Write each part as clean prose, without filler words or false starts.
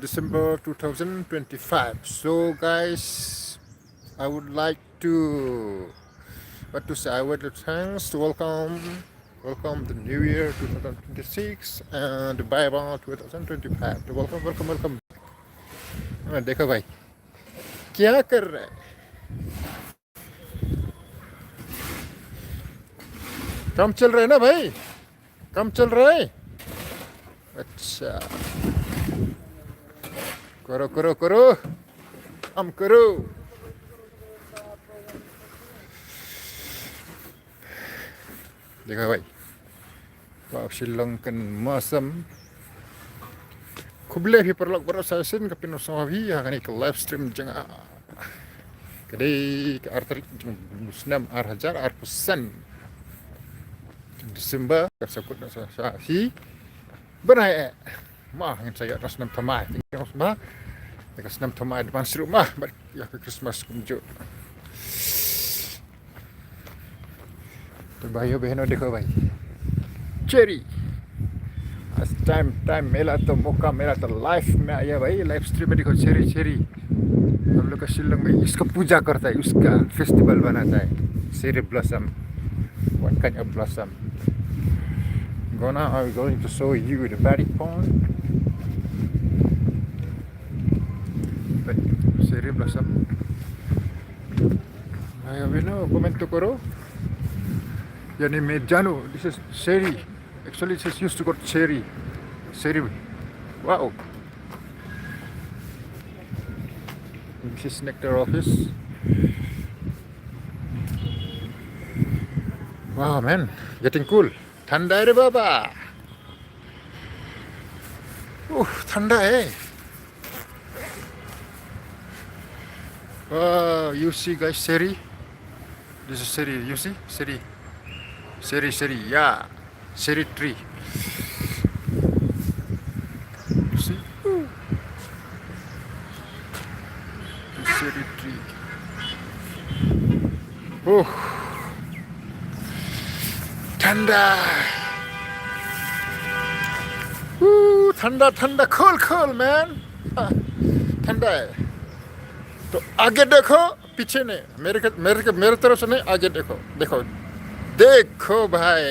December 2025. So guys, I would like to what to say. I would thanks to welcome the New Year 2026 and the Bible 2025. तो welcome. देखो भाई क्या कर रहा है. काम चल रहा है ना भाई. काम चल रहा है. अच्छा करो काम करो. देखा भाई Wow, Sri-Lankan masam kuble hi perlok berasasin ke pinosawi ya kan ke live stream jeng kedai ke arterik jeng musnam arhajar arpusan Desember kasakut hi benai mah yang saya rasnam thamai tinggal semua rasnam thamai depan rumah ya ke Christmas kunjuk तो भाइयों बहनों देखो भाई cherry आज time मिला तो मौका मिला तो लाइफ में आया भाई लाइव स्ट्रीम में देखो चेरी हम लोग का शिलोंग में इसका पूजा करता है उसका फेस्टिवल बनाता है cherry blossom what kind of blossom I'm going to show you the berry pond cherry blossom ayo beno comment karo yani me jano this is cherry. Actually, it is used to call cherry. Wow. This is nectar office. Wow, man, getting cool. Thanda re baba. Thanda hai. Wow, you see guys, cherry. This is cherry. You see, cherry. Yeah. Cherry tree. You see? Cherry tree. Thanda. Thanda. Cool, man. ठंडा है तो आगे देखो पीछे नहीं मेरे तरफ से नहीं आगे देखो भाई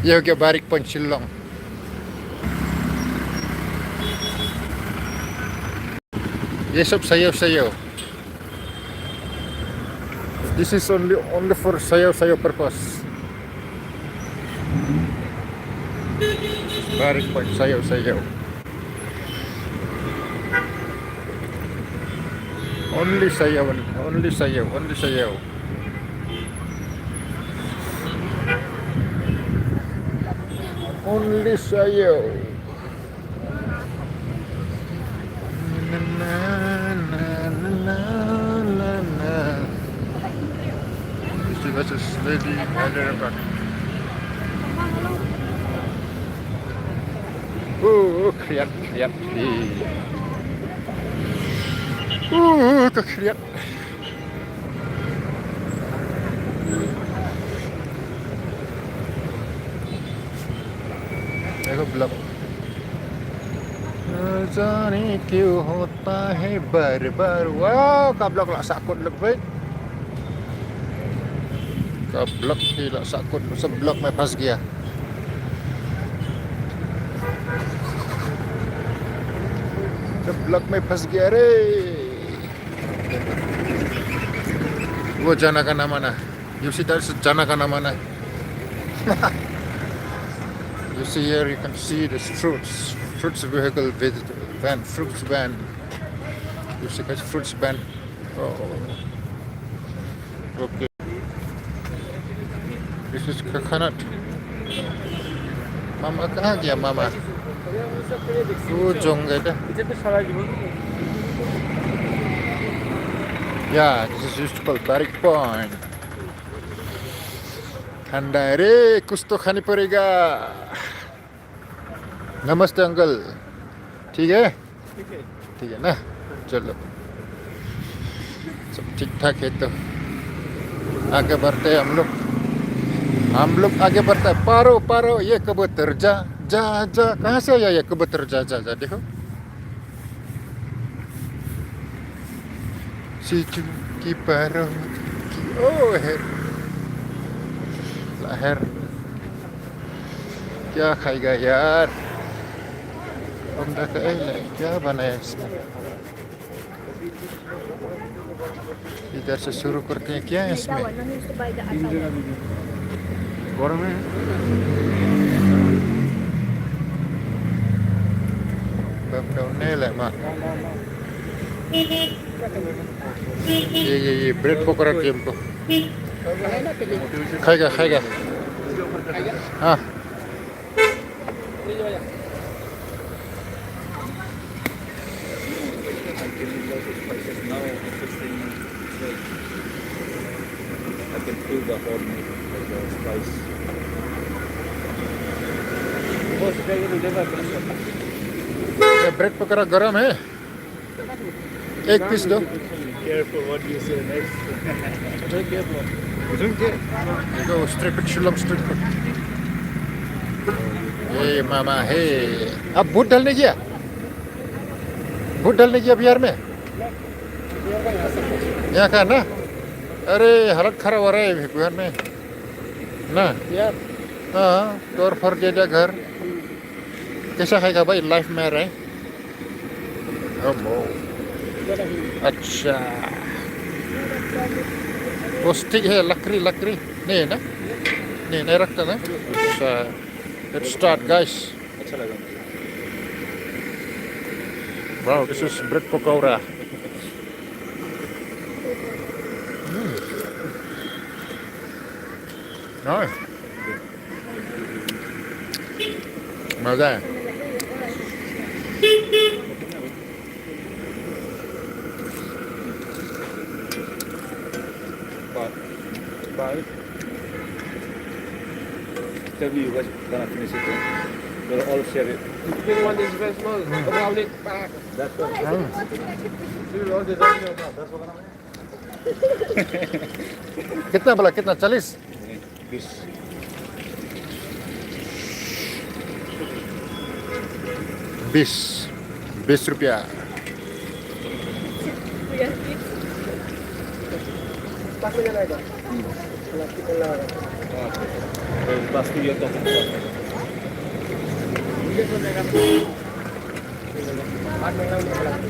ये हो गया बारीक पॉइंट शिलोंग. ये सब सही हो. This is only for sayo purpose. Barik point sayo. Only sayo. Only sayo. This is lady Hyderabad. Kriat. Kekriat. देखो ब्लॉक जाने क्यों होता है बार वाह का ब्लॉक ला sakut lebih का ब्लॉक ही ला sakut सब ब्लॉक में फंस गया. सब ब्लॉक में फंस गया रे. वो जाना का नाम आना यूसी dari जाना का नाम आना. You see here, you can see this fruits vehicle van, fruits van. You see guys, fruits van. Okay. This is coconut. Mama कहाँ गया mama? वो जोंग गया था. Yeah, this is used to call Barik Point. ठंडा है रे कुछ तो खानी पड़ेगा. नमस्ते अंकल. ठीक है ना. चलो सब ठीक ठाक है तो आगे बढ़ते हैं हम लोग आगे बढ़ता है. पारो ये कबूतर जा कहाँ से आया ये कबूतर जा देखो सीचू की पैरों की ओ है लहर। क्या खाएगा यार? बंदा का क्या बनाया इसमें? इधर से शुरू करते हैं क्या है इसमें? गरम है। Bab daun nela mah. ये ब्रेड पकौड़ा टीम को खाएगा खाएगा। हाँ I can feel the hot meat, the spice. ये ब्रेड पकौड़ा गरम है। एक पीस दो। Careful what you say next. Very careful. देखो street food Shillong street food. ये मामा है। अब भूत डालने किया? भूत डालने किया बिहार में? यहाँ का ना? अरे हालत खराब हो रहा है बिहार में ना। हाँ तोड़ फोड़ दे दिया घर। कैसा खाएगा भाई? लाइफ में रहे। अच्छा वो स्टिक है लकड़ी लकड़ी नहीं है ना? नहीं रखता ना। अच्छा लेट्स स्टार्ट गाइस। अच्छा लगा। Wow this is bread pakora. मजा है। Bye. Tell you guys gonna finish it. We'll all share it. Big one is very small. Round it back. That's what. You know the dog. That's what I'm. कितना बोला? कितना? 40? This. 20 रुपया। Plastic na ito. Plastic na lang. Plastic you're talking about. Hindi ko na lang. Pag may lang na lang.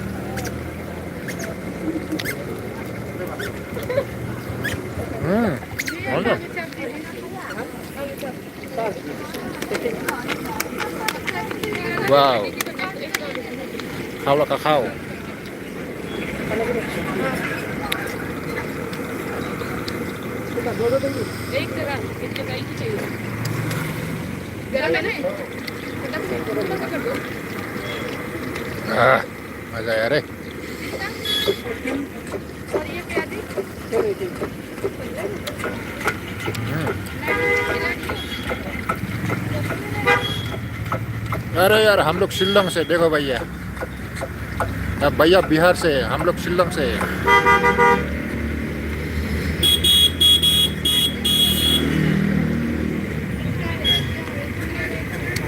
मजा। Wow खाओ ला खाओ। एक जरा इतने का ही चाहिए गरम है ना पकड़ दो मजा आया रे। और ये प्याजी अरे यार हम लोग शिल्लोंग से देखो भैया। अब भैया बिहार से हम लोग शिल्लोंग से।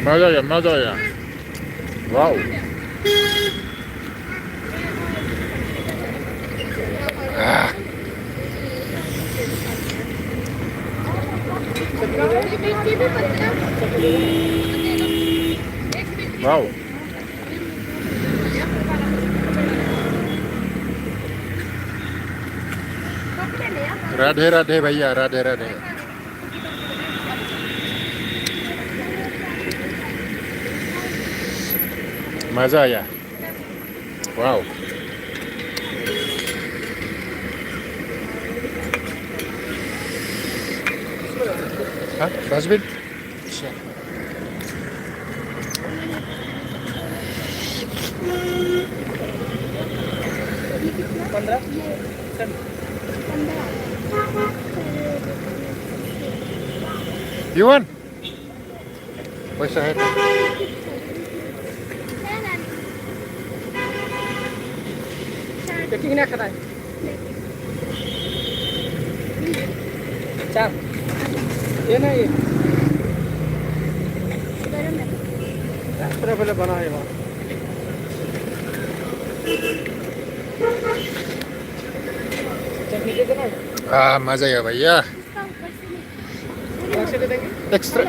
मजा आया। वाओ वाओ राधे राधे भैया राधे राधे। मजा आया। वाओ हाँ डस्टबिन। Yuan पैसा है Packing na ka tayo. Chap. Yan na eh. Extra pala बनाए वहाँ चटनी दे देना मजा आया भैया अलग से दे देंगे एक्स्ट्रा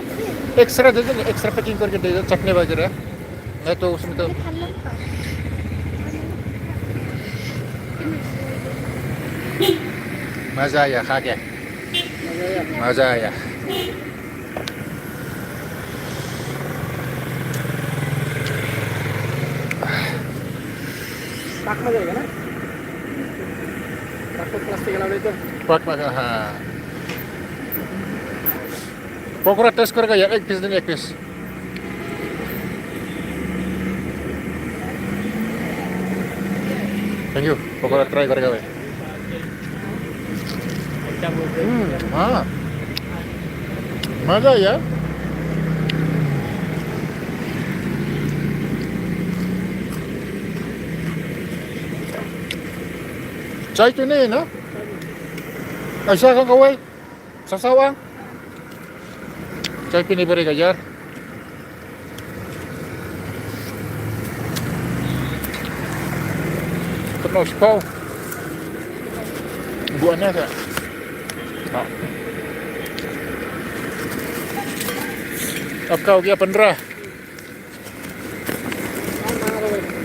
एक्स्ट्रा दे दो एक्स्ट्रा पैकिंग करके दे दो चटनी वगैरह नहीं तो उसमें तो मजा आया खा के मजा आया पाक में जाएगा ना पाक को प्लास्टिक वाला दे दो पाक मगा हाँ पकोड़ा टेस्ट करेगा यार एक पीस देंगे एक piece thank you pakora try करेगा भाई क्या बोलते हैं हाँ मजा आया चाय तो नहीं है ना ऐसा कहाँ कौन ससावा चाय पीनी पड़ेगा यार कितना पाव buahnya kayak अब का हो गया 15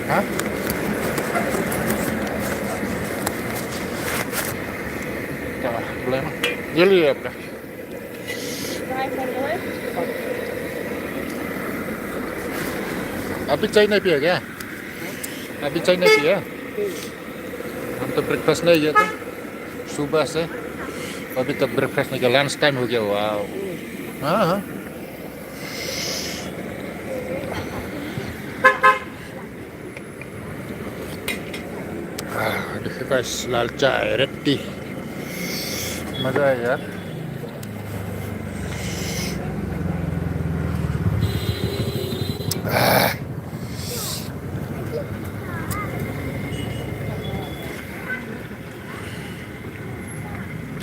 हाँ क्या बोले ना ये लिए आपका अभी चाय नहीं पिया क्या अभी चाय नहीं पिया हम तो ब्रेकफास्ट नहीं किया था सुबह से अभी तक ब्रेकफास्ट नहीं किया लंच टाइम हो गया वाह हाँ हाँ देखो guys लाल चाय रेडी मजा है यार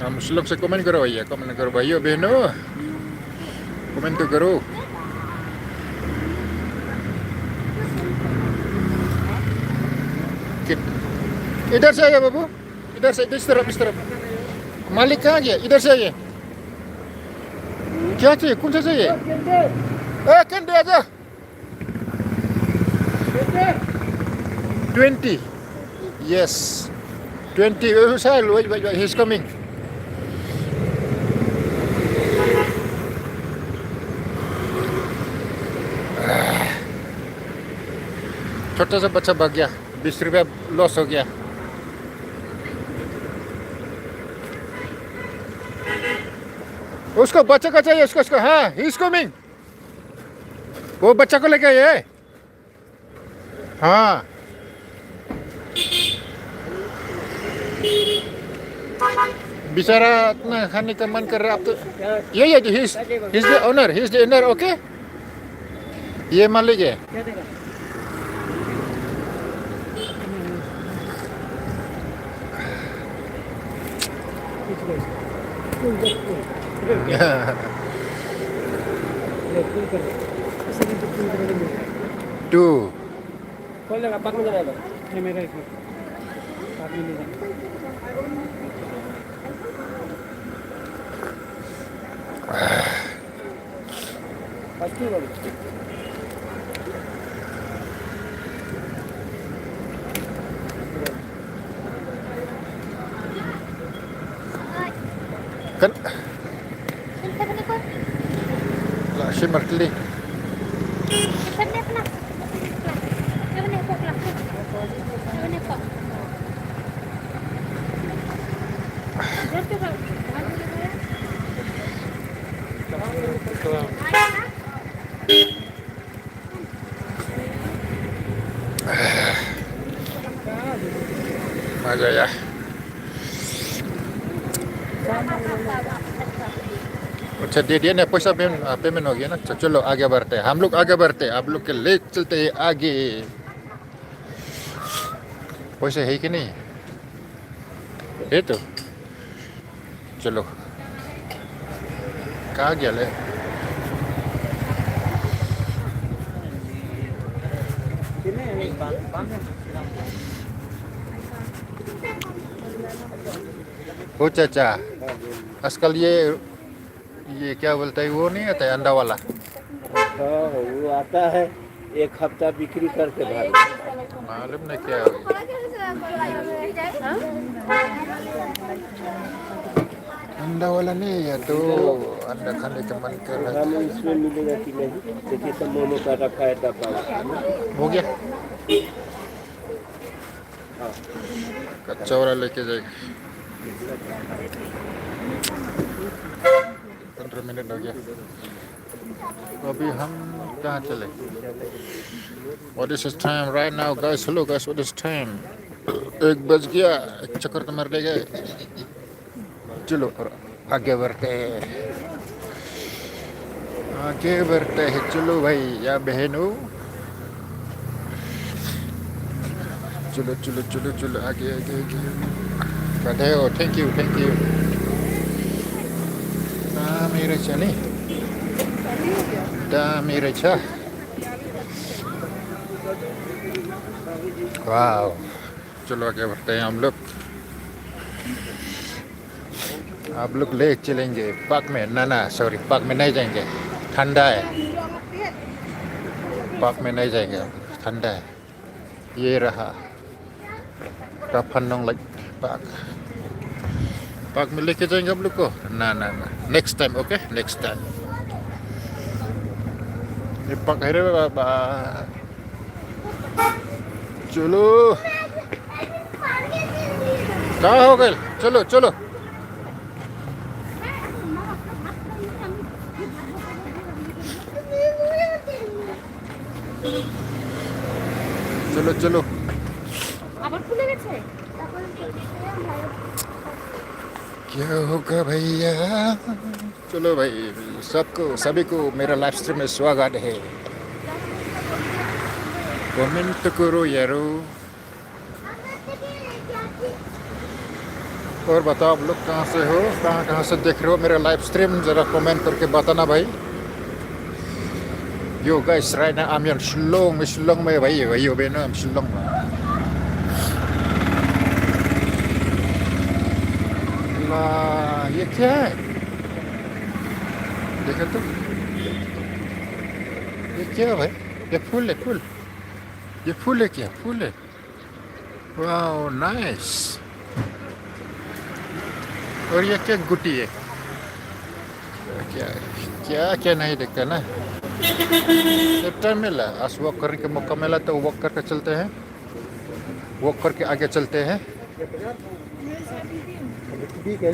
हम लोग से कमेंट करो भैया कमेंट करो भाइयों बहनों कमेंट तो करो इधर से आइए बाबू इधर से इस तरफ मालिक कहाँ गया इधर से आइए क्या चाहिए कौन सा चाहिए कैंडी आजा 20 yes 20 wait he's coming छोटा सा बच्चा भाग गया 20 रुपया लॉस हो गया उसको बच्चे का चाहिए उसको हाँ ही इज कमिंग वो बच्चा को लेके आए हाँ बेचारा इतना खाने का मन कर रहा अब तो ये he is the owner okay ये मालिक है क्या देगा टू खोल देगा पाक में जाएगा ये मेरा इसमें पाक में नहीं पच्चीस वाली kan lah si Markli masa ya अच्छा दे दिया ना पैसा पेमेंट हो गया ना चलो आगे बढ़ते हैं हम लोग आगे बढ़ते हैं आप लोग के ले चलते हैं आगे पैसा है कि नहीं है तो चलो कहाँ गया ले हो चाचा आजकल ये क्या बोलता है वो नहीं आता है अंडा वाला हाँ वो आता है, एक हफ्ता बिक्री करके भाग। मालूम नहीं क्या अंडा वाला नहीं है तो अंडा खाने का मन कर रहा हम इसमें मिलेगा कि नहीं, देखिए सब मोमो का रखा है डब्बा। हो गया कच्चा वाला लेके जाएगा 15 मिनट हो गया अभी हम कहाँ चले What is this time right now guys hello guys what is time 1 बज गया एक चक्कर तो मार ले गए चलो आगे बढ़ते हैं चलो भाई या बहनों चलो चलो चलो चलो आगे आगे आगे बढ़े हो थैंक यू मेरे चने मेरे छा वाह चलो आगे बढ़ते हैं हम लोग आप लोग ले चलेंगे पार्क में ना सॉरी पार्क में नहीं जाएंगे ठंडा है पार्क में नहीं जाएंगे ठंडा है ये रहा Tapanong like पार्क में लेके जाएंगे हम लोग को ना next time okay next time ये पार्क है रे बाबा चलो कहाँ हो गए चलो चलो चलो चलो আবার খুলে গেছে क्या होगा भैया चलो भाई सभी को मेरा लाइव स्ट्रीम में स्वागत है कमेंट करो यारो और बताओ आप लोग कहाँ से हो कहाँ से देख रहे हो मेरा लाइव स्ट्रीम जरा कमेंट करके बताना भाई Yo guys, right now I'm in Shillong में भाई हो बे ना Shillong में ला ये क्या है देखो तो ये क्या है भाई ये फूल है क्या फूल है वाओ नाइस और ये क्या गुटी है क्या नहीं देखता ना टाइम मिला आज वॉक करने के मौका मिला तो वॉक करके चलते हैं वॉक करके आगे चलते हैं ठीक है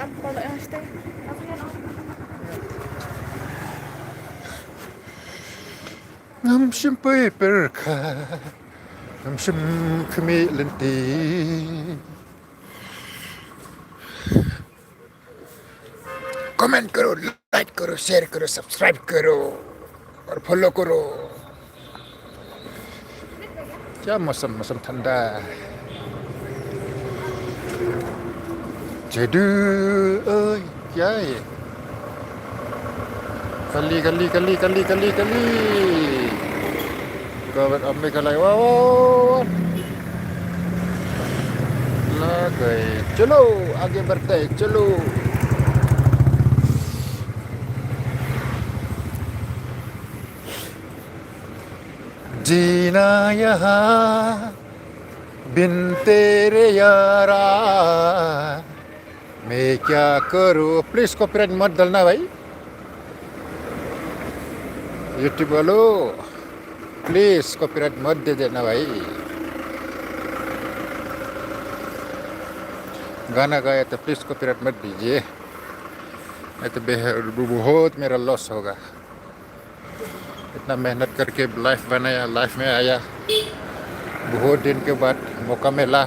अब hashtag Namshim paper ka Namshim kami lenti comment करो लाइक करो शेयर करो सब्सक्राइब करो और फॉलो करो क्या मौसम ठंडा जेडू ओए क्या है ये गली कवर अब में गला वाह लग गए चलो आगे बढ़ते हैं चलो जीना यहाँ बिन तेरे यारा मैं क्या करूँ प्लीज कॉपीराइट मत डालना भाई यूट्यूब वालों प्लीज कॉपीराइट मत दे देना भाई गाना गाया तो प्लीज कॉपीराइट मत दीजिए नहीं तो बहुत मेरा लॉस होगा इतना मेहनत करके लाइफ बनाया लाइफ में आया बहुत दिन के बाद मौका मिला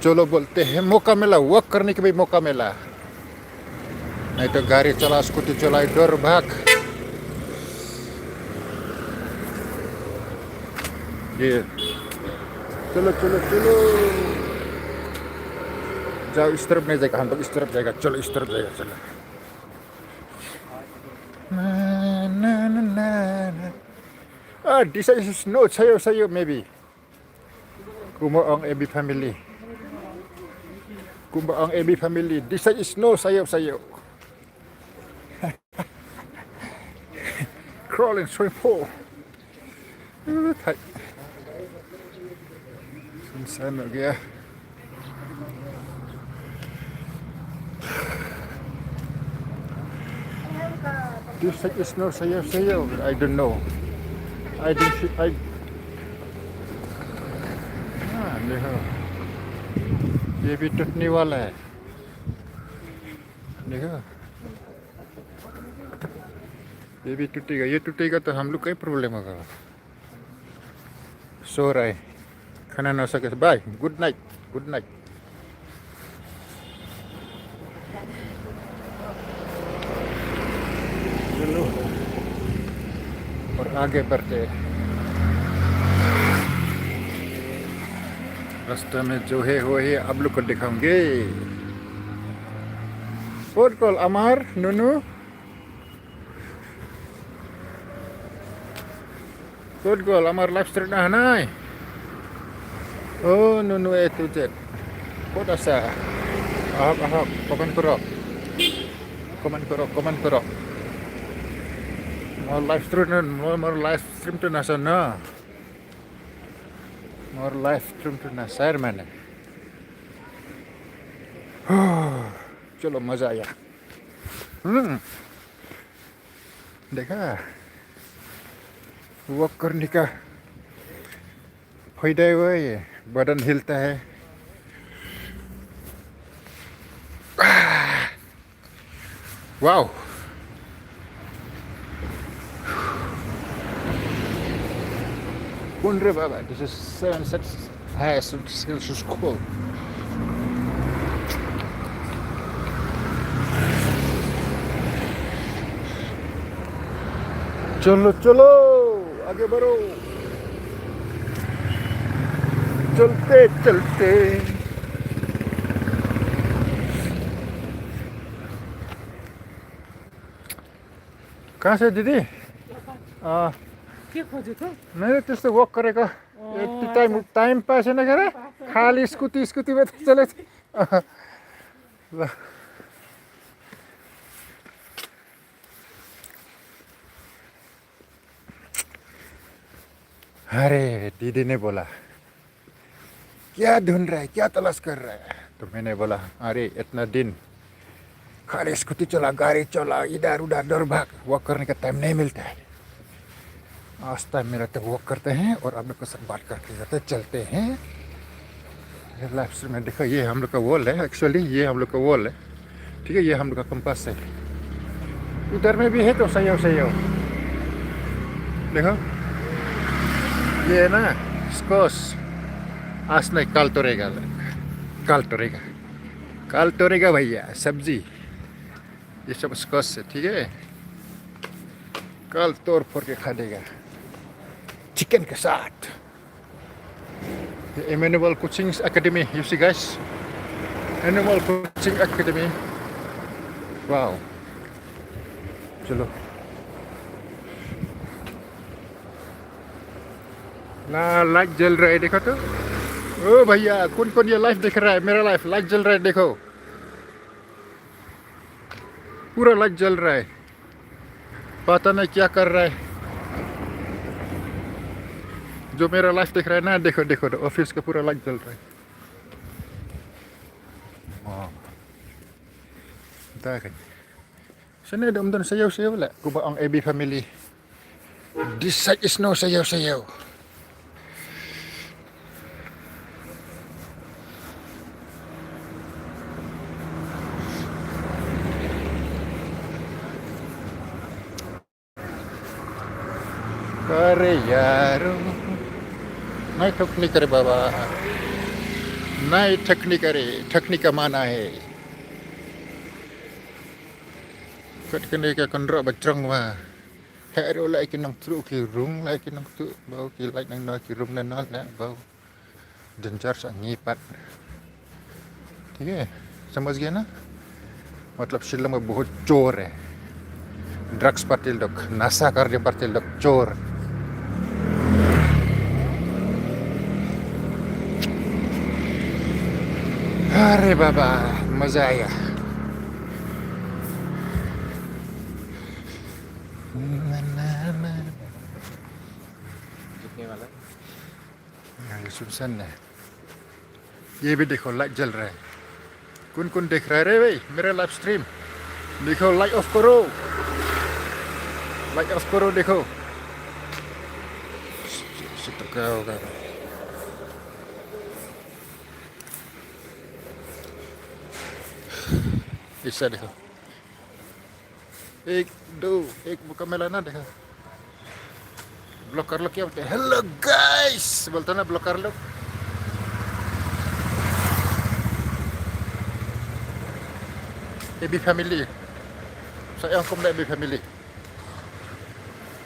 चलो बोलते हैं मौका मिला वॉक करने के भी मौका मिला नहीं तो गाड़ी चला स्कूटी चला इधर भाग ये चलो जाओ इस तरफ नहीं जाएगा हम लोग इस तरफ जाएगा चलो इस तरफ जाएगा चलो This is no sayo maybe Kumaong AB family. Kumaong AB family. This side is no sayaw-sayaw. Crawling swimming pool. Thầy. Xin xem nữa kìa. This side is no sayaw-sayaw. I don't know. I देखो ये भी टूटने वाला है देखो ये भी टूटेगा ये टूटेगा तो हम लोग का ही प्रॉब्लम होगा सो रहा है खाना ना सके बाय गुड नाइट चलो और आगे बढ़ते हैं रास्ते में जो है वो है आप लोग को दिखाऊंगे फोन कॉल अमर नुनू फोन कॉल अमर लाइफ स्ट्रीट ना है oh नुनू itu jet kok asa ahok komen kerok mau live stream tu nasa na और लाइव स्ट्रीम टू नसार मैंने चलो मजा आया देखा वॉक करने का फायदा हुआ ये बदन हिलता है wow Wonder Baba, this is 7 high Celsius cold. चलो चलो आगे बढ़ो चलते चलते कहाँ से दीदी के खोजे थ मैले त्यस्तो वक गरेको यति टाइम पास होइन के खाली स्कुटीमा चलेको थिएँ ल अरे दीदी ने बोला क्या ढूंढ रहा है क्या तलाश कर रहा है तो मैंने बोला अरे इतना दिन खाली स्कूटी चला गाड़ी चला इधर उधर दौड़ भाग वॉक करने का टाइम नहीं मिलता है आज टाइम में रहते वॉक करते हैं और आप लोग के साथ बात करते रहते चलते हैं लाइफ स्ट्रीम में देखो ये हम लोग का वॉल है एक्चुअली ये हम लोग का वॉल है ठीक है ये हम लोग का कंपास है इधर में भी है तो सही हो देखो ये है ना स्कोस आज नहीं काल तोड़ेगा भैया सब्जी ये सब स्कोस है ठीक है कल तोड़ फोड़ के खा देगा चिकन के साथ animal coaching academy you see guys animal coaching academy wow चलो ना लाइट जल रहा है देखो तो ओ भैया कौन ये लाइट देख रहा है मेरा लाइट जल रहा है देखो पूरा लाइट जल रहा है पता नहीं क्या कर रहा है जो मेरा लाइफ देख रहा है ना देखो ऑफिस का पूरा लाइट जल रहा है Sana ada umdan sayaw lah. Kuba ang AB family. This side is no sayaw. अरे यारो नहीं ठकनी करे बाबा नहीं ठकनी करे ठकनी का माना है कटकने का कंड्रा बचरंग वा हेरो लाई कि नंग थ्रू की रूम लाई कि नंग थ्रू बाउ की लाई नंग ना की रूम ना ना बाउ डेंजर सा नीपत ठीक है समझ गया ना मतलब शिलंग में बहुत चोर है ड्रग्स पार्टी लोग नशा करने पार्टी लोग चोर अरे बाबा मजा आया. कितने वाला? ये सुनसान है. ये भी देखो लाइट जल रहा है. कौन देख रहा है रे भाई मेरा लाइव स्ट्रीम? देखो लाइट ऑफ करो. लाइट ऑफ करो देखो. तो क्या होगा? ऐसा देखो. एक दो एक मुका मेलाना देखो. ब्लॉक कर लो क्या बोलते हैं? हेलो गाइस बोलते ना ब्लॉक कर लो. AB family. Saya kembali AB family.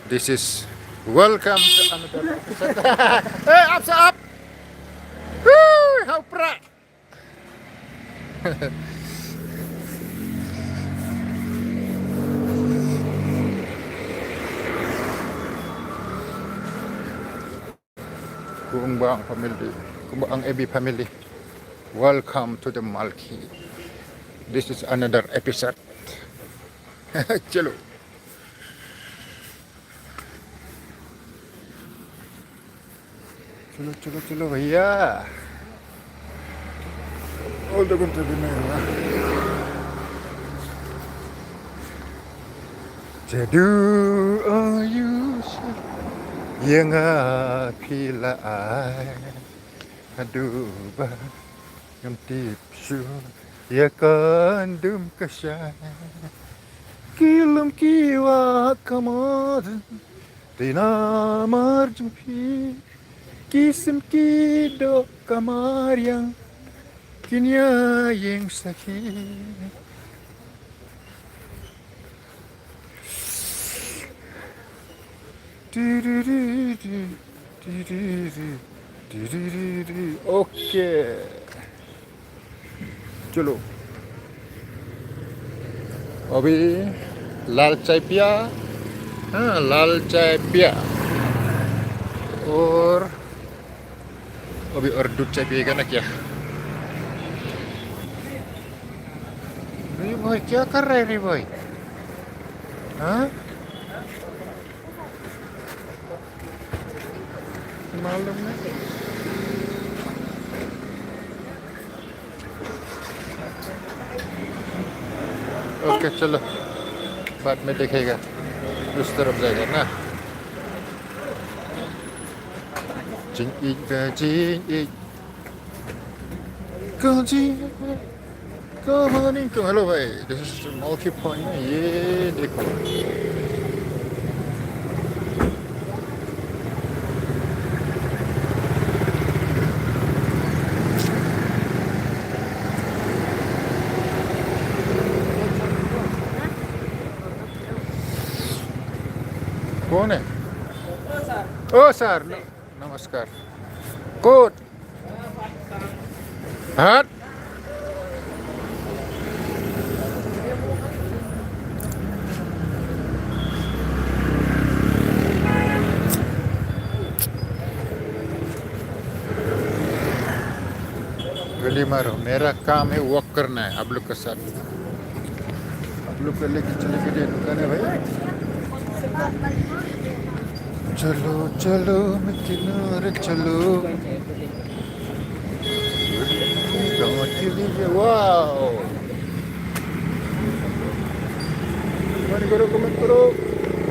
This is welcome to another episode. Hey, up. Woo, how proud. Kumbang family, Kumbang AB family. Welcome to the Malki. This is another episode. चलो. चलो भैया. All the good to be made. Jadu ayus yang pila ai aduh bah yang tipsu ya kandum kasih kilum kiwa kamad tina marjumpi kisim kido kamar yang kinya yang sakit. Okay चलो अभी लाल चाय पिया. हाँ लाल चाय पिया और अभी और दूध चाय पिएगा ना क्या? रे भाई क्या कर रहे रे भाई? हाँ मालूम नहीं. ओके चलो बाद में देखेगा. उस तरफ जाएगा ना. जिंग एक कहानी को. हेलो भाई दिस इज मल्टी पॉइंट. ये देखो कौन है? ओ सर नमस्कार. कोट हाथ गली मारो. मेरा काम है वॉक करना है आप लोग के साथ. आप लोग को लेके चले गए दुकान है भाई. चलो चलो मैं किनारे चलो. वाओ कमेंट करो.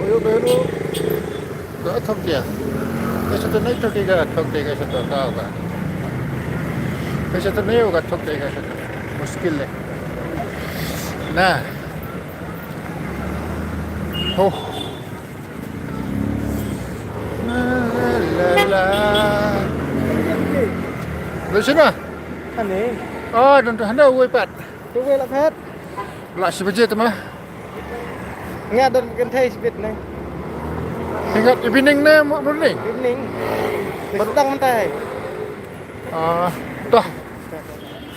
ओयो बहनों क्या थक गया? ऐसा तो नहीं थकेगा. थक देगा ऐसा तो क्या होगा? ऐसा तो नहीं होगा. थक देगा ऐसा तो मुश्किल है ना. हो Di sini? Aneh. Oh, dan Anda uwe pat. Tunggu lah Pat. Lah sebaje tu mah. Nga dan kan thai sibit nang. Ingat evening na morning. Evening. Sedang mantai. Dah.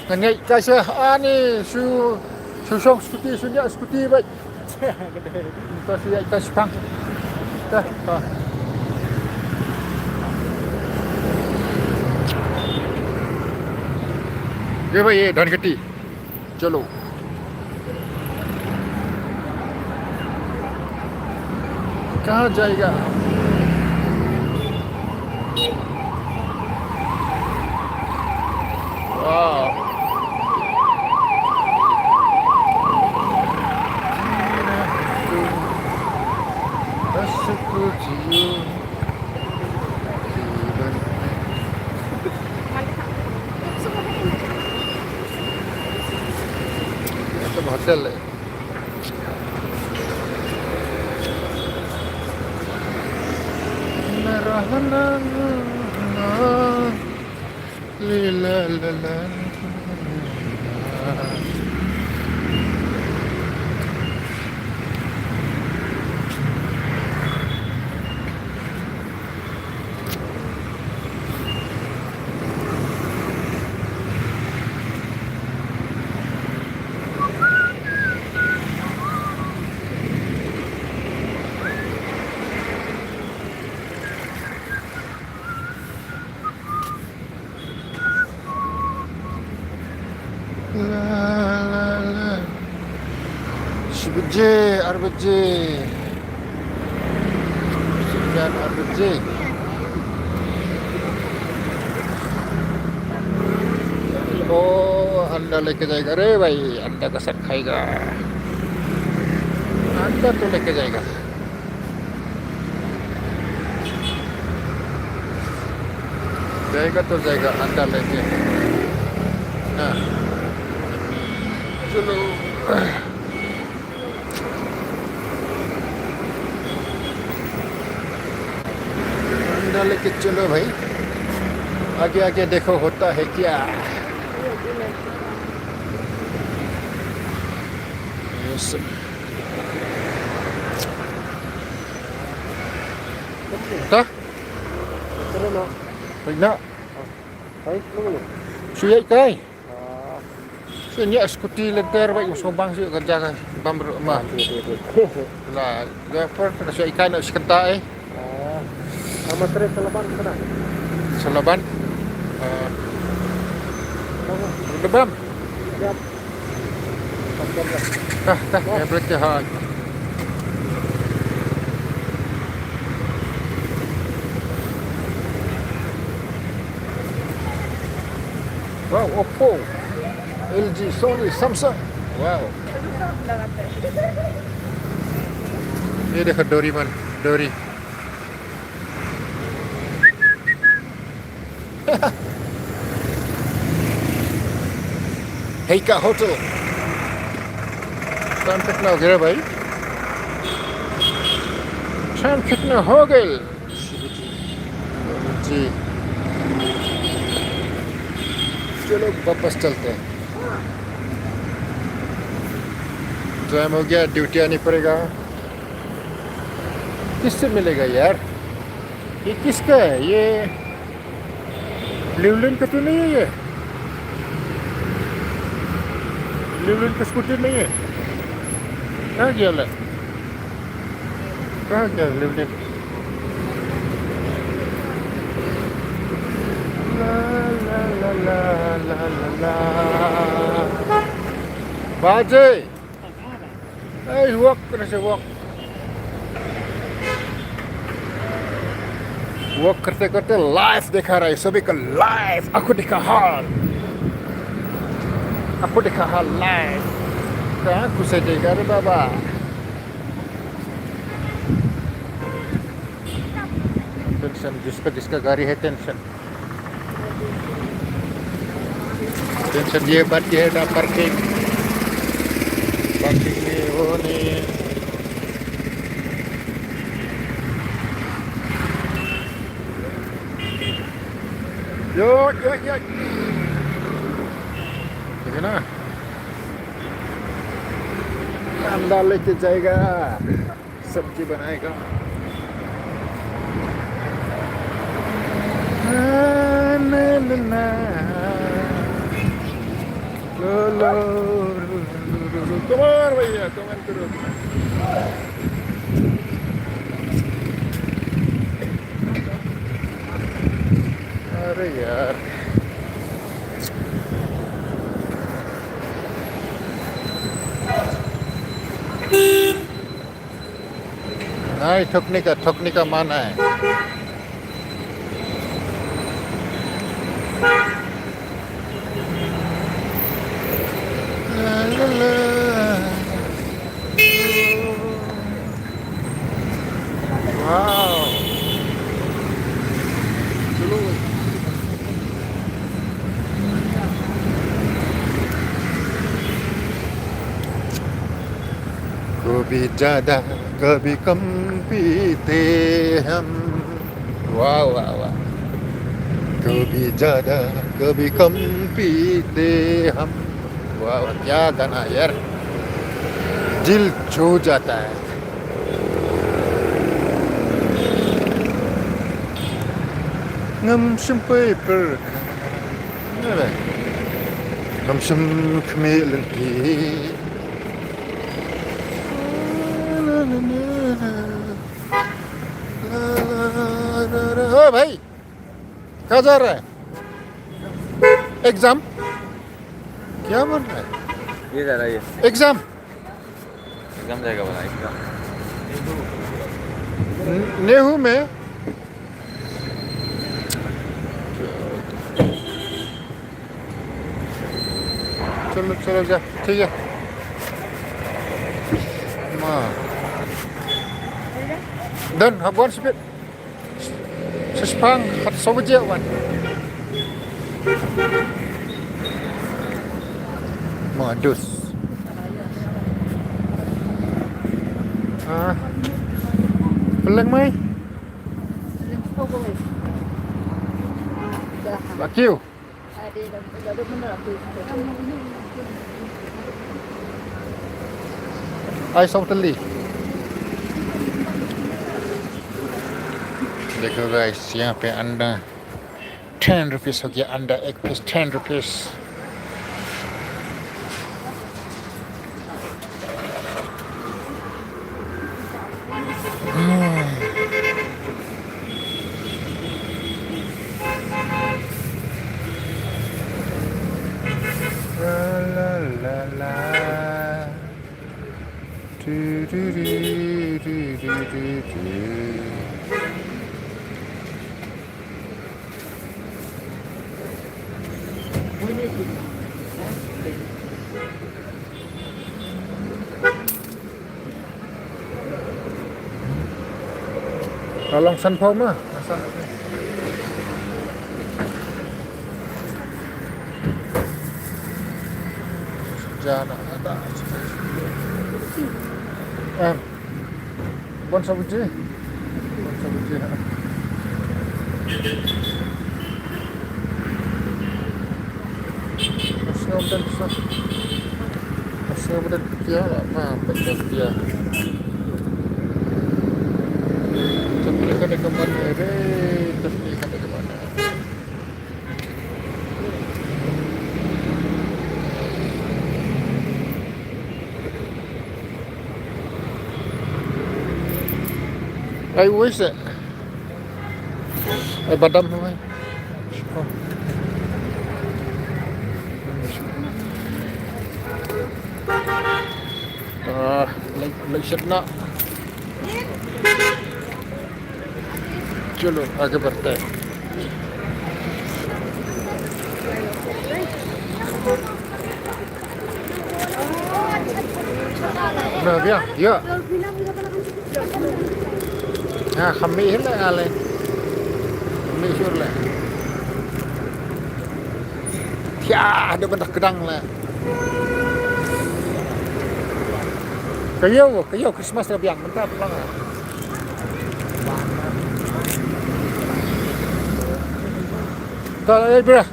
Nganyai kasi ani su song skuti baik. Kasi ai kasi pang. Dah. ये भाई ये धनकटी चलो कहाँ जाएगा वाह बस कुछ यूं जीवन में तो होटल है ला ला ला Sebuje, arbuje, sekian arbuje. Oh, anda लेके जाएगा रे भाई, anda का सर खाएगा, anda तो लेके जाएगा. जाएगा तो जाएगा, anda लेके. Nah, चलो. anda लेके चलो भाई. आगे आगे देखो होता है क्या. Yes. Tah? Baik nak. Baik, lu. Suyai kai. Senyap skuti lenter baik sombang sih kerja kan. Bam rumah. Lah, gapar kena suyai ikan nak sekentak eh. Sama tres selaban kena. Selaban. Debam. Siap. Tah, yang berarti ha. Wow, Oppo, LG, Sony, Samsung. Wow. Ini dekat Doraemon, Dori. Heika Hotel. Time कितना हो गया भाई? Time कितना हो गया? जी चलो वापस चलते हैं. टाइम हो गया, ड्यूटी आनी पड़ेगा. किससे मिलेगा यार? ये किसका है? ये लिवलिन का तो नहीं है ये? लिवलिन का स्कूटर नहीं है? कहाँ गया ले? कहाँ गया लिवलिन? ला ला ला ला ला ला ला. बाजे, walk कैसे walk? Walk करते करते live देखा रहा है सभी का live. aku देखा hal live. कहाँ घुसे जाएगा रे बाबा? टेंशन जिसका गाड़ी है टेंशन ये बात है ना. पार्किंग में वो नहीं. यो ठीक है ना. अंडा लेके जाएगा, सब्जी बनाएगा. कमान भैया, कमान करो. अरे यार नहीं ठोकने का माना है. La, la, la. Wow. चलो. कभी ज्यादा कभी कम पीते हम. वाह वाह वाह. कभी ज्यादा कभी कम पीते हम. वाह वाह, क्या गाना यार, दिल छू जाता है. ngâm sum paperอะไรngâm sum khmelen pi ओ भाई कहाँ जा रहा है? एग्जाम क्या बन रहा है? ये जा रहा है एग्जाम एग्जाम जाएगा बोला एग्जाम नेहू में. चलो चलो जा ठीक है. Dan habuan sepit. Sespang hat sobeje wan. Modus. Ah. Peleng mai. Bakiu. Ai xong tân ली. देखो गाइस यहाँ पे अंडा 10 रुपीस हो गया. अंडा एक piece 10 rupees. La la la la. Do do do do do do do. Tolong san phô mà. Ra đã. Em. Bon sabuji. Bon sabuji. Masih udah dia apa betul dia. Tapi ada kemana tapi ada kemana. I wish it. I badam thôi. lấy sắt nọ. चलो आगे बढ़ते हैं. Nah, ya, ya. Nah, kami hilang ale. Kami sur lah. Ya, ada bentak gedang lah. Kayo Christmas na biyang bentar lang ah. Kalau bro.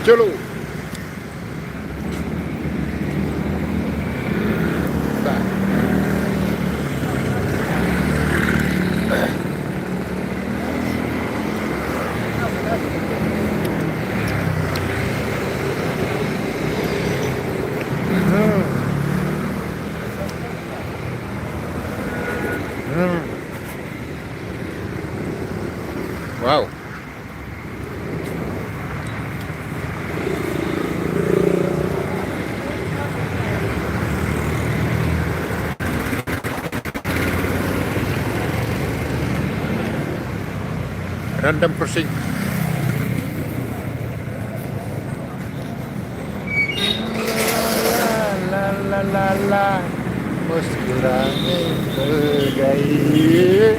चलो random crossing. La la la la, muskurangi bergaya.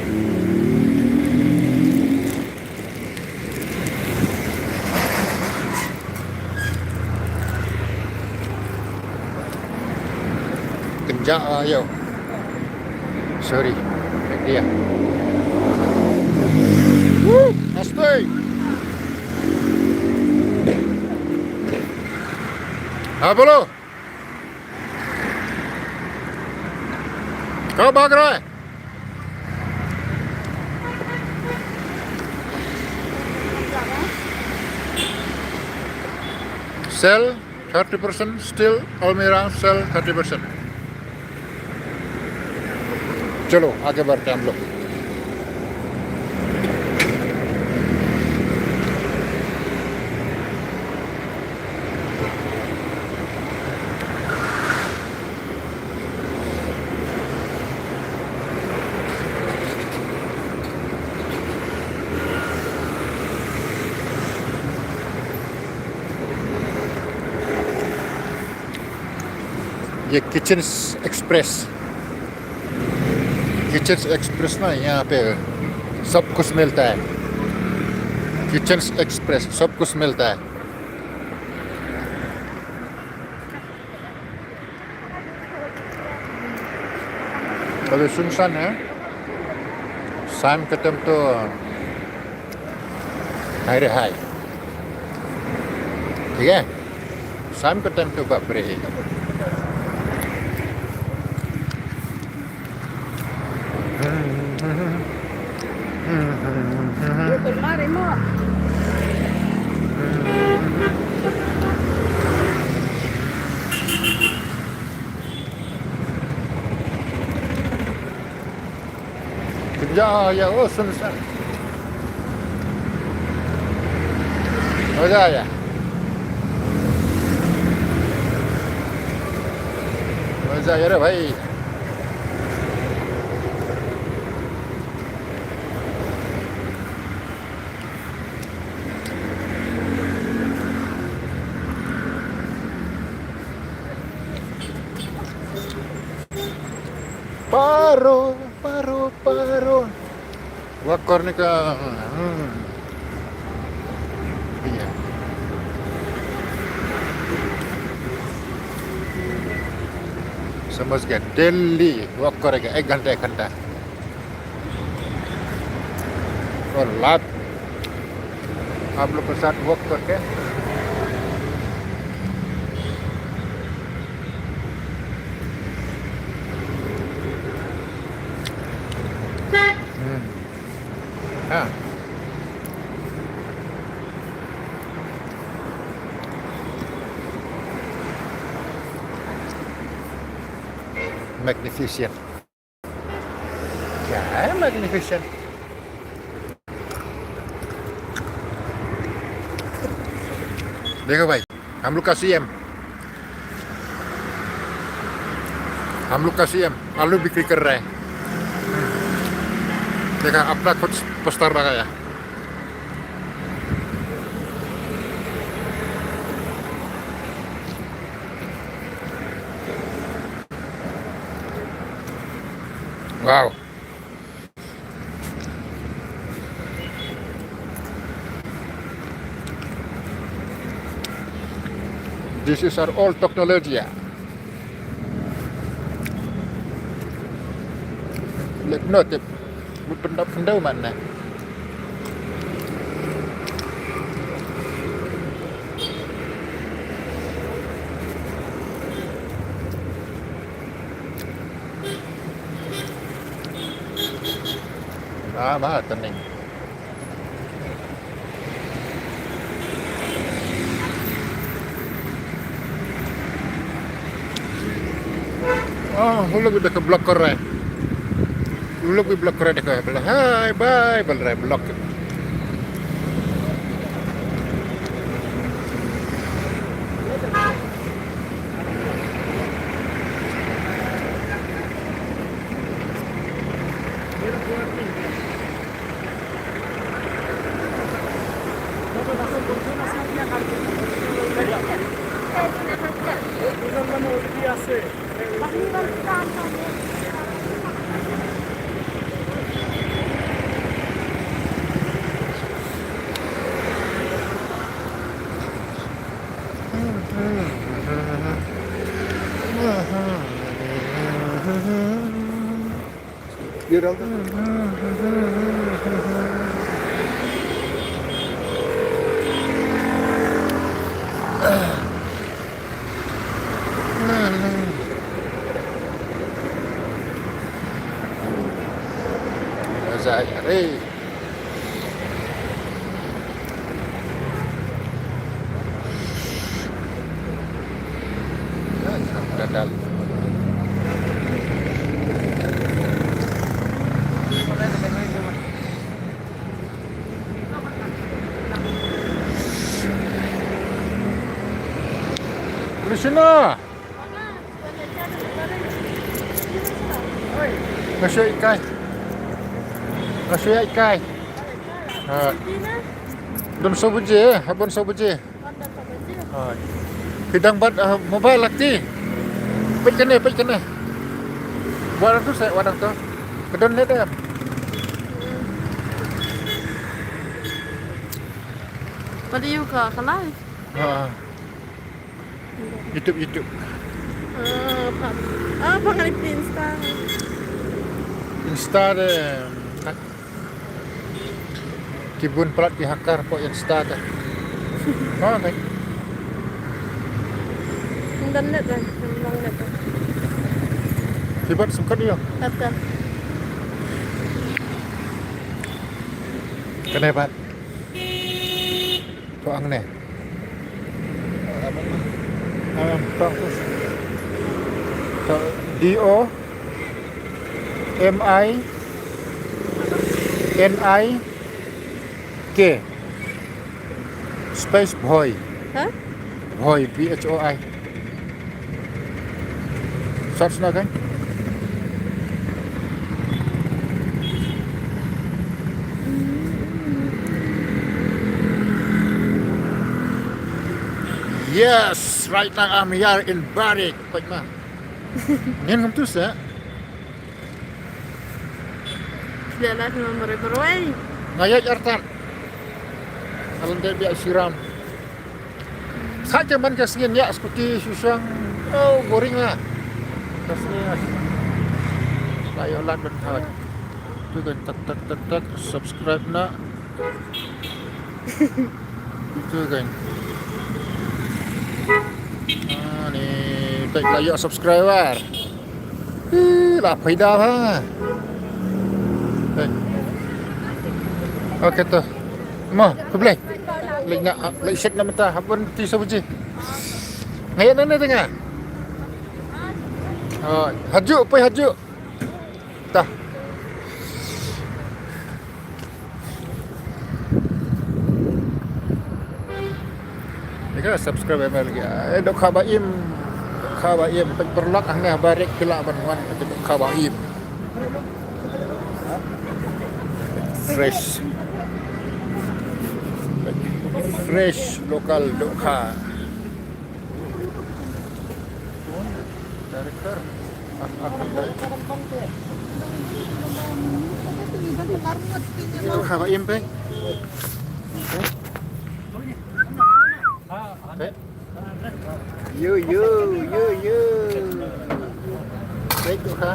Kenjak ayo. Sorry, dia. Woo, astoy. Apa lo? Kau भाग रहा है? Sell 30%, still Almira sell 30%. चलो आगे बढ़ते हैं हम लोग. ये किचन्स एक्सप्रेस ना यहाँ पे सब कुछ मिलता है. किचन्स एक्सप्रेस सब कुछ मिलता है. अभी सुनसान है. शाम के टाइम तो हाय रे हाय. ठीक है, शाम के टाइम तो बाप रे. Per mare mo. Ya, oh sunset. मजा आया. मजा आया रे भाई. Paro. Wakor nih ka. Iya. समझ गया. दिल्ली वॉक करेगा 1 घंटा. और लाभ आप लोग के साथ वॉक करके हाँ. Magnificent. क्या है magnificent? देखो भाई, हम लोग का सीएम आलू बिक्री कर रहा है. देखा, अपना खुद पोस्टर लगाया. Wow. This is our old technology. Like not benda mana? Bah, tenang. Oh, वो लोग भी देखो ब्लॉक कर रहा है. वो लोग भी ब्लॉक कर रहा है. देखो, बोला हाय बाय बोल रहा है. Block. Dia dah. Saya ni. Dadal. Krishna. Nasi ikan. Nasi ikan. Dum sobuje, abon sobuje. Hidang bat mobile lagi. Pit kene. Wadang tu saya wadang tu. Kedon ni dah. Vad du gjorde för live? YouTube. Pangalit di Insta. Insta deh. Kibun pelat dihakar po Insta deh. Okay. Den net där. Den lång net där. Kibat suka dia. Detta. Kenapa? Tuang ni. Bagus. DOMINIK space boy. Hah? Boy BHOI. Search na kan? Yes, right now I'm here in Barik. Baik mah. Ngayon kam tu sa? Det lät som man bara bra. Ngayat artan. Alam dia biak siram. Saja man kasihan ya seperti susang. Oh, boring lah. Kasihan. Layo lan ben hat. Tu kan tak subscribe nak. Tu kan. Ni tak layak subscriber. Lah faedah lah. Okey tu. Mah, boleh. Lek set nama ta, habun ti sabuji. Ngayat mana tengah? Oh, hajuk. Tah. Jika subscribe lagi. Dok khabaim berlak hangah barik pila banwan dok khabaim. Fresh lokal dokha. Director. Dok khabaim pe. Yo. Baik tu ha.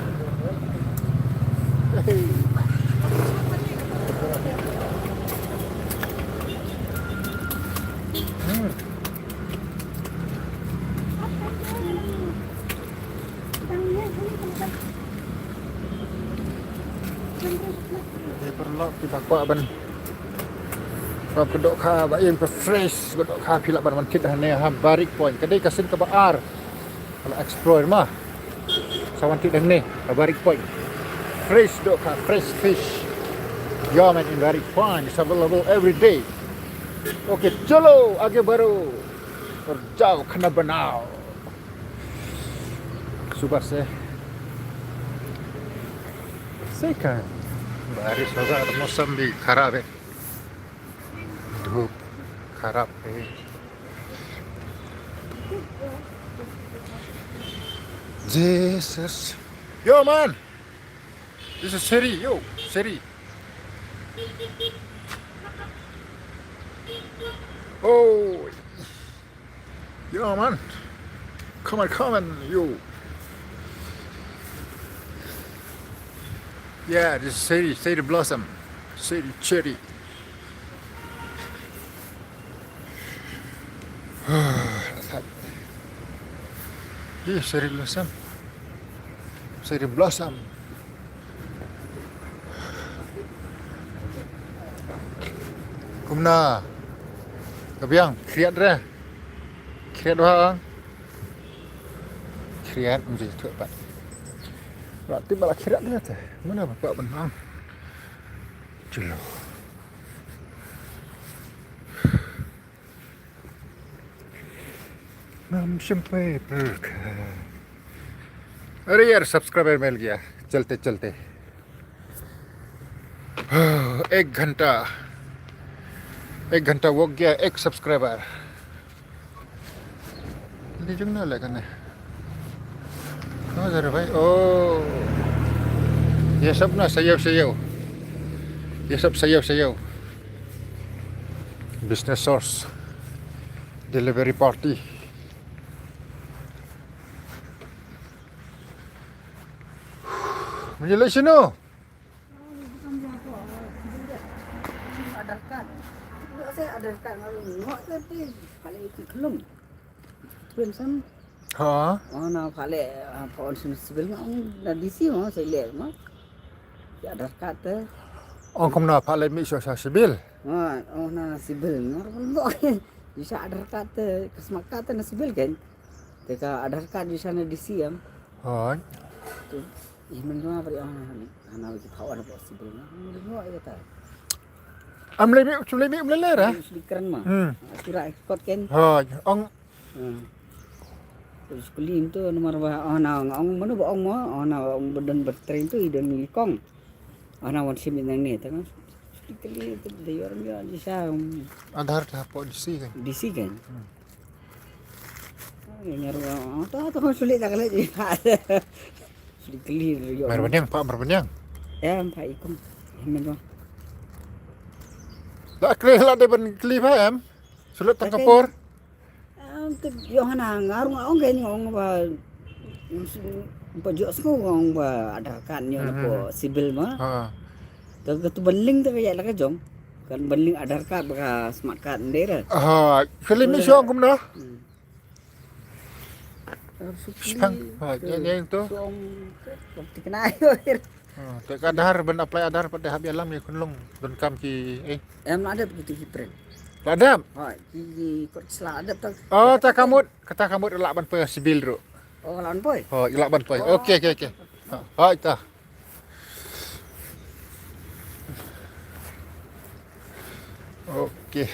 Perlu kita kuat ban. Kalau kedok kha ba yang fresh, kedok kha pila ban man kit hane ha barik point. Kadai kasin ke baar. Kalau explore mah. Sawan kit hane barik point. Fresh dok kha, fresh fish. Yaman in barik point is available every day. Okay, chalo आगे बढ़ो और जाओ खाना बनाओ. सुबह से बारिश होगा और मौसम भी खराब है. धूप harap Jesus. Yo man, this is Seri. Yo, Seri. Oh, yo man, come on, yo. Yeah, this is Seri Blossom, Seri Cherry. Yeah, Seri Blossom, Seri Blossom. Kumna, kabiang, kriat dah, kriat doang, kriat menjadi tu apa? Berarti malah kriat dah tu. Mana bapak benang? Jelo. नाम शंपे पर अरे यार subscriber मिल गया चलते चलते 1 घंटा walk गया 1 subscriber ले जुगना लगा ना कहाँ जा रहे भाई ओ ये सब ना सयव ये सब सयव business source delivery party Menjelaskan sino? Ada kad. Saya ada kad malu. Ngok tapi paling ikut kelum. Pensam. Ha? Oh na paling pohon sibil ngong dah disi ngong saya lihat ngong. Ada kad tu. Ong kumna pale mi so sibil. Oh na sibil ngong ngok. Bisa ada kad tu kesemakat na sibil kan. Teka ada kad di sana disi am. Ha. Tu Iman tu apa yang anak itu kawan apa sibil ngong ya ta. Amle mi mele ra? Sedikran mah. Kira ekspor kan. Ha, ong Terus kulim tu nomor ong mana ong mah ong badan bertrain tu idan ngikong. Wan sim nang ni tang. Sekali tu dia orang dia di sa Aadhaar dah polisi kan. disi kan. Ngar tu sulit tak lagi. Sekali dia. Merbenyang, Pak Merbenyang. Ya, Pak Ikum. Memang. Tak kira de ben klip em. Sulit tak kapor. Tu Yohana ngarung ong kan ong ba pojok sko ong ba ada kan yo po sibil mah. Ha. Tu beling tu kayak lah jong. Kan beling ada kad baka smart card ndera. Ha, klip mi so kumna. Sepang. Ha, yang tu. Ong tikna yo. Ha, tak Aadhaar ben apply Aadhaar pada habi alam ya kunlong don kam ki Em ada begitu hipren. Padam. Ha, di kot sela ada tu. Oh, tak kamut, kata kamut elak ban pe sibil ru. Oh, lawan boy. Oh, elak ban pe. Okey. Ha, ita. Okey.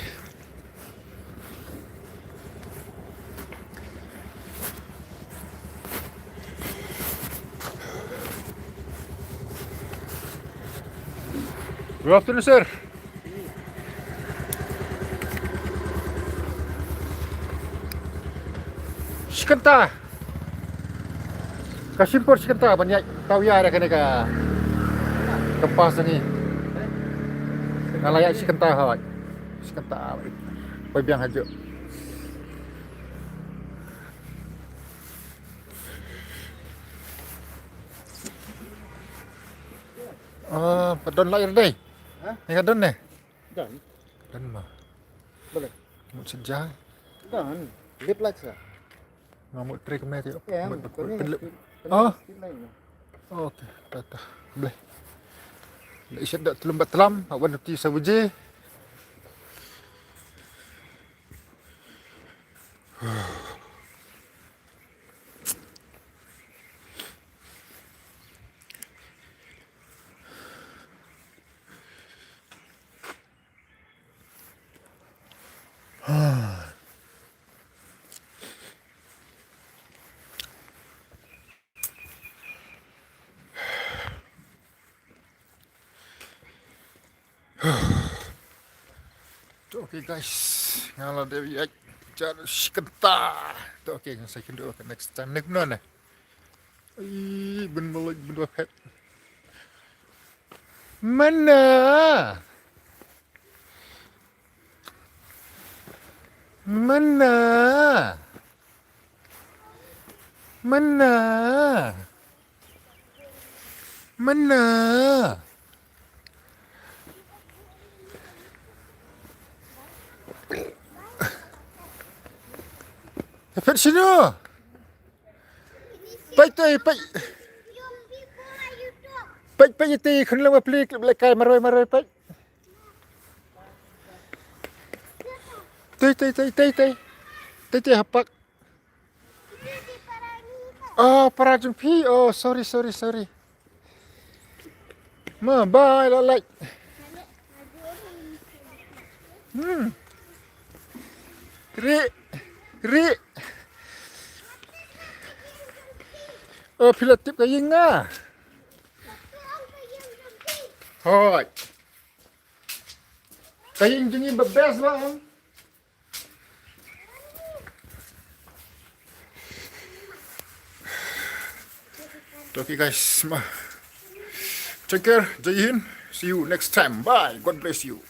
Good afternoon, sir. Sikanta. Kasimpor sikanta banyak tahu ya ada kena ka kepas ni. Ngalayak sikanta ha. Sikanta. Pai biang hajo. Padon lahir deh. Hah? Ni kadon ni. Dan, Dan mah. boleh. Mut sejah. Dan, lip like sah. Ngamuk trik me tu. Ya, Peluk. Oh. Okey, dah. Boleh. Nak isyak dak telum telam, awan nanti sawuje. Okay guys. Ngala Dewi ai cara skenta. Tu okey saya kena doakan next time nak mana. Ben boleh benda pet. Mana? Mana? Mana? Mana? Dapat sini. Baik tu, baik. Baik, baik itu. Kena lama pelik, belakang marah. Baik. Tay, hapak. Oh, para jumpi. Oh, sorry. Ma, bye, lalai. Ri. Oh, pilatip kayo nga. Hoy. Kayo yung dyan yung babes ba? Okay guys, take care, Jai Hind. See you next time. Bye. God bless you.